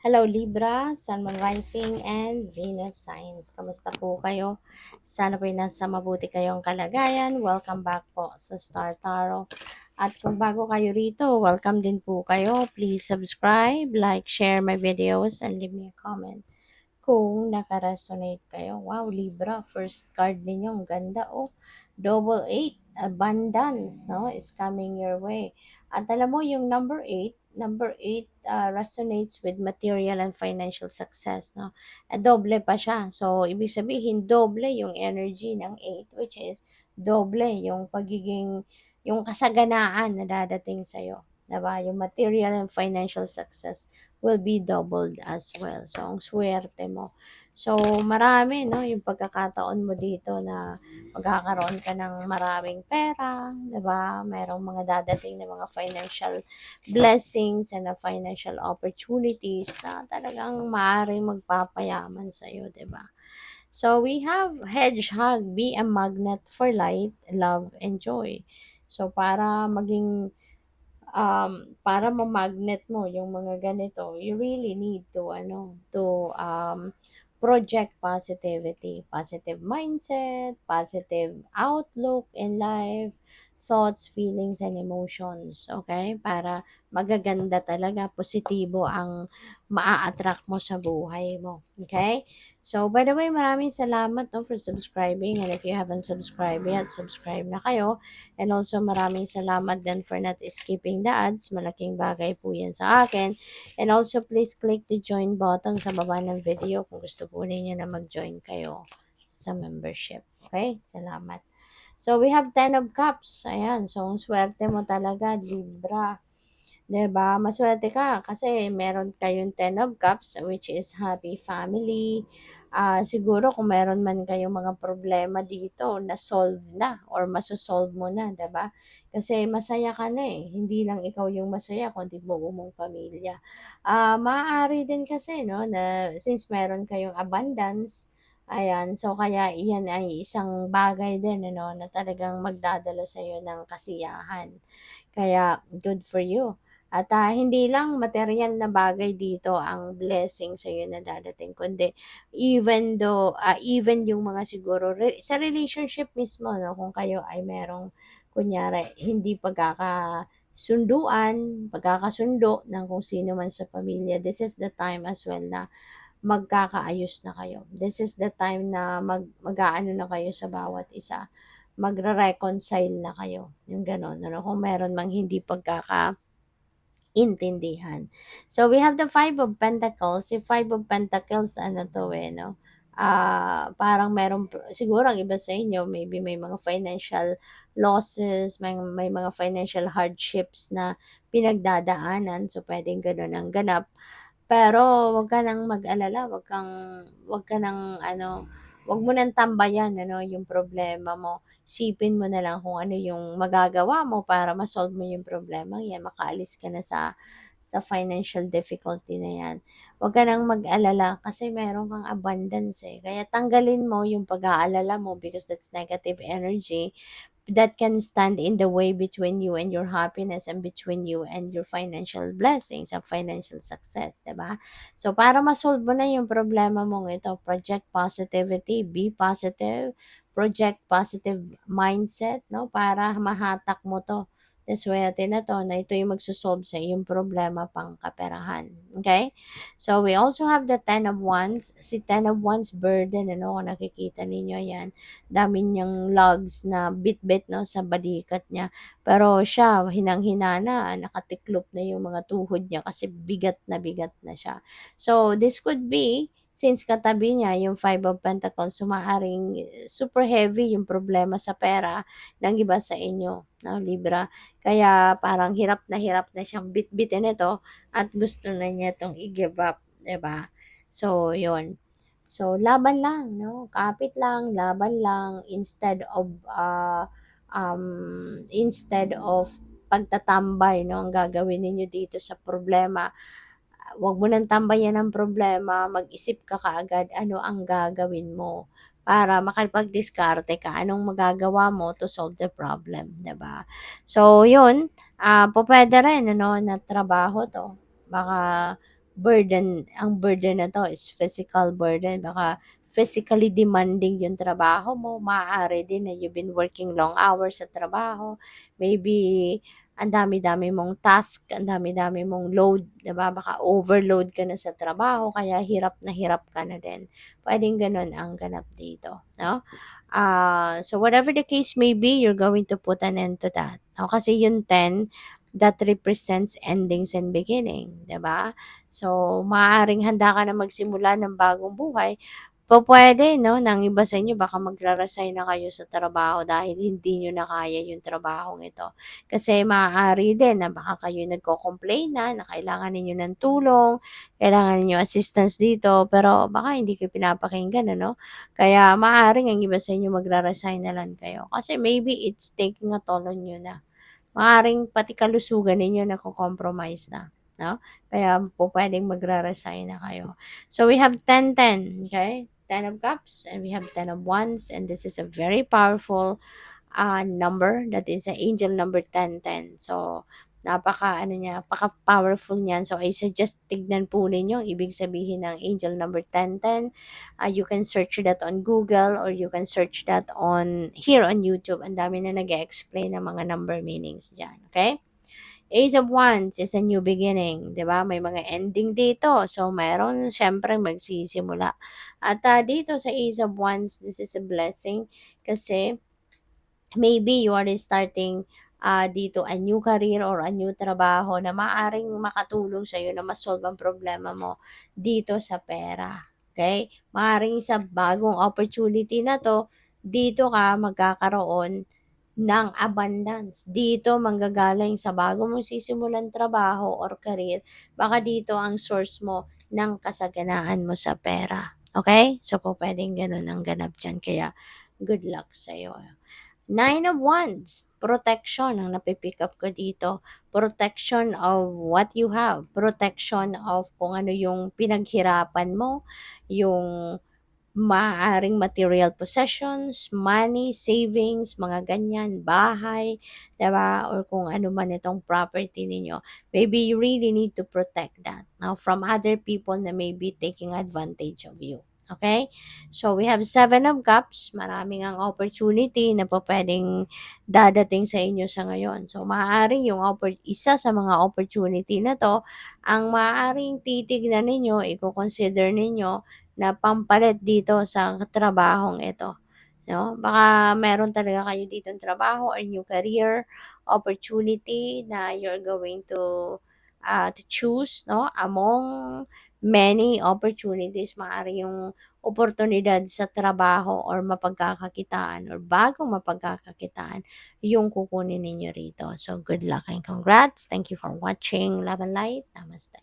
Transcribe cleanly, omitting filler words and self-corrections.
Hello Libra, Sun, Moon Rising, and Venus Signs. Kamusta po kayo? Sana po'y nasa mabuti kayong kalagayan. Welcome back po sa Star Tarot. At kung bago kayo rito, welcome din po kayo. Please subscribe, like, share my videos, and leave me a comment kung naka-resonate kayo. Wow, Libra, first card ninyo, ang ganda oh. Double eight, abundance, no, is coming your way. At alam mo, yung number eight resonates with material and financial success, no. Doble pa siya. So, ibig sabihin, doble yung energy ng eight, which is doble yung pagiging, yung kasaganaan na dadating sa'yo. Diba? Yung material and financial success will be doubled as well. So, ang swerte mo. So, marami, no, yung pagkakataon mo dito na magkakaroon ka ng maraming pera, di ba? Merong mga dadating na mga financial blessings and financial opportunities na talagang maaaring magpapayaman sa'yo, di ba? So, we have hedgehog, be a magnet for light, love, and joy. So, para ma-magnet mo yung mga ganito, you really need to project positivity, positive mindset, positive outlook in life, thoughts, feelings, and emotions, okay? Para magaganda talaga, positibo ang maa-attract mo sa buhay mo, okay? So, by the way, maraming salamat no, for subscribing, and if you haven't subscribed yet, subscribe na kayo. And also maraming salamat din for not skipping the ads. Malaking bagay po yan sa akin. And also please click the join button sa baba ng video kung gusto po ninyo na mag-join kayo sa membership. Okay? Salamat. So we have 10 of cups. Ayan. So ang swerte mo talaga, Libra. 'Di ba? Maswerte ka kasi meron kayong 10 of cups which is happy family. Siguro kung meron man kayong mga problema dito na solve na or maso-solve mo na, 'di ba? Kasi masaya ka na eh. Hindi lang ikaw yung masaya kundi buo mong pamilya. Maaari din kasi no na since meron kayong abundance, ayan, so kaya iyan ay isang bagay din ano na talagang magdadala sa iyo ng kasiyahan. Kaya good for you. At hindi lang material na bagay dito ang blessing sa iyo na dadating, kundi even yung mga siguro sa relationship mismo, no, kung kayo ay merong kunyari hindi pagkakasundo ng kung sino man sa pamilya, this is the time as well na magkakaayos na kayo. This is the time na mag-aano na kayo sa bawat isa. Magre-reconcile na kayo. Yung gano'n. Ano, kung meron mang hindi pagkakaintindihan. So, we have the Five of Pentacles. Si Five of Pentacles, ano to eh, no? Parang siguro ang iba sa inyo, maybe may mga financial losses, may mga financial hardships na pinagdadaanan. So, pwedeng ganun ang ganap. Pero wag ka ng mag-alala, wag ka ng wag mo ng tambayan ano yung problema mo. Isipin mo na lang kung ano yung magagawa mo para ma-solve mo yung problema yan, makaalis ka na sa financial difficulty na yan. Wag ka nang mag-alala kasi meron kang abundance eh. Kaya tanggalin mo yung pag-aalala mo because that's negative energy that can stand in the way between you and your happiness and between you and your financial blessings and financial success, diba? So, para ma-solve mo na yung problema mong ito, project positivity, be positive, project positive mindset, no? Para mahatak mo to. Swerte na to na ito yung magsosolve sa iyong problema pang kaperahan. Okay? So, we also have the Ten of Wands. Si Ten of Wands burden, ano, kung nakikita ninyo yan, dami niyang lugs na bit-bit 'no, sa balikat niya. Pero siya hinang-hina na, nakatiklop na yung mga tuhod niya kasi bigat na siya. So, this could be, since katabi niya yung Five of Pentacles, so maaaring super heavy yung problema sa pera ng iba sa inyo, 'no, Libra. Kaya parang hirap na siyang bitbitin ito at gusto na niya 'tong i-give up, 'di ba? So, yun. So, laban lang, no? Kapit lang, laban lang, instead of pagtatambay, no? Ang gagawin ninyo dito sa problema, wag mo nang tambayan ang problema, mag-isip ka kaagad ano ang gagawin mo para makapag-diskarte ka, anong magagawa mo to solve the problem, 'di ba? So, yun, pupuwede rin ano na trabaho 'to. Baka burden na 'to is physical burden, baka physically demanding yung trabaho mo, maaari din na you've been working long hours sa trabaho, maybe ang dami-dami mong task, ang dami-dami mong load, 'di ba? Baka overload ka na sa trabaho kaya hirap na hirap ka na din. Puwedeng gano'n ang ganap dito, 'no? So whatever the case may be, you're going to put an end to that. No? Kasi yung 10, that represents endings and beginning, 'di ba? So, maaaring handa ka na magsimula ng bagong buhay, pupuwede 'no, ng iba sa inyo baka magra-resign na kayo sa trabaho dahil hindi niyo na kaya yung trabahong ito. Kasi maaari din na baka kayo nagko-complain na kailangan ninyo ng tulong, kailangan ninyo assistance dito, pero baka hindi kayo pinapakinggan ano. Kaya maaaring ang iba sa inyo magra-resign na lang kayo kasi maybe it's taking a toll on you na. Maaaring pati kalusugan ninyo nako-compromise na, 'no? Kaya pupuwedeng magra-resign na kayo. So, we have 10-10, okay? 10 of cups and we have 10 of wands, and this is a very powerful number, that is a angel number 1010. So, napaka-ano niya, napaka-powerful niyan. So, I suggest tignan po ninyo ang ibig sabihin ng angel number 1010. You can search that on Google or you can search that on here on YouTube. Ang dami na nag-explain ng mga number meanings diyan, okay? Ace of Wands is a new beginning, 'di ba? May mga ending dito. So, mayroon siyempre magsisimula. At dito sa Ace of Wands, this is a blessing kasi maybe you are starting dito a new career or a new trabaho na maaring makatulong sa'yo na ma-solve ang problema mo dito sa pera. Okay? Maaring sa bagong opportunity na to, dito ka magkakaroon ng abundance. Dito manggagaling sa bago mong sisimulan trabaho or career, baka dito ang source mo ng kasaganaan mo sa pera. Okay? So, po pwedeng ganun ang ganap dyan. Kaya, good luck sa'yo. 9 of Wands, protection ang napipick up ko dito. Protection of what you have. Protection of kung ano yung pinaghirapan mo, yung maaaring material possessions, money, savings, mga ganyan, bahay, 'di ba? Or kung ano man itong property ninyo. Maybe you really need to protect that now from other people na may be taking advantage of you. Okay? So, we have 7 of Cups. Maraming ang opportunity na po pwedeng dadating sa inyo sa ngayon. So, maaaring yung isa sa mga opportunity na to, ang maaaring titignan ninyo, i-consider ninyo na pampalit dito sa trabahong ito, 'no? Baka meron talaga kayo ditong trabaho or new career opportunity na you're going to choose, 'no, among many opportunities. Maaari yung oportunidad sa trabaho or mapagkakakitaan or bagong mapagkakakitaan yung kukunin ninyo rito. So, good luck and congrats. Thank you for watching. Love and light. Namaste.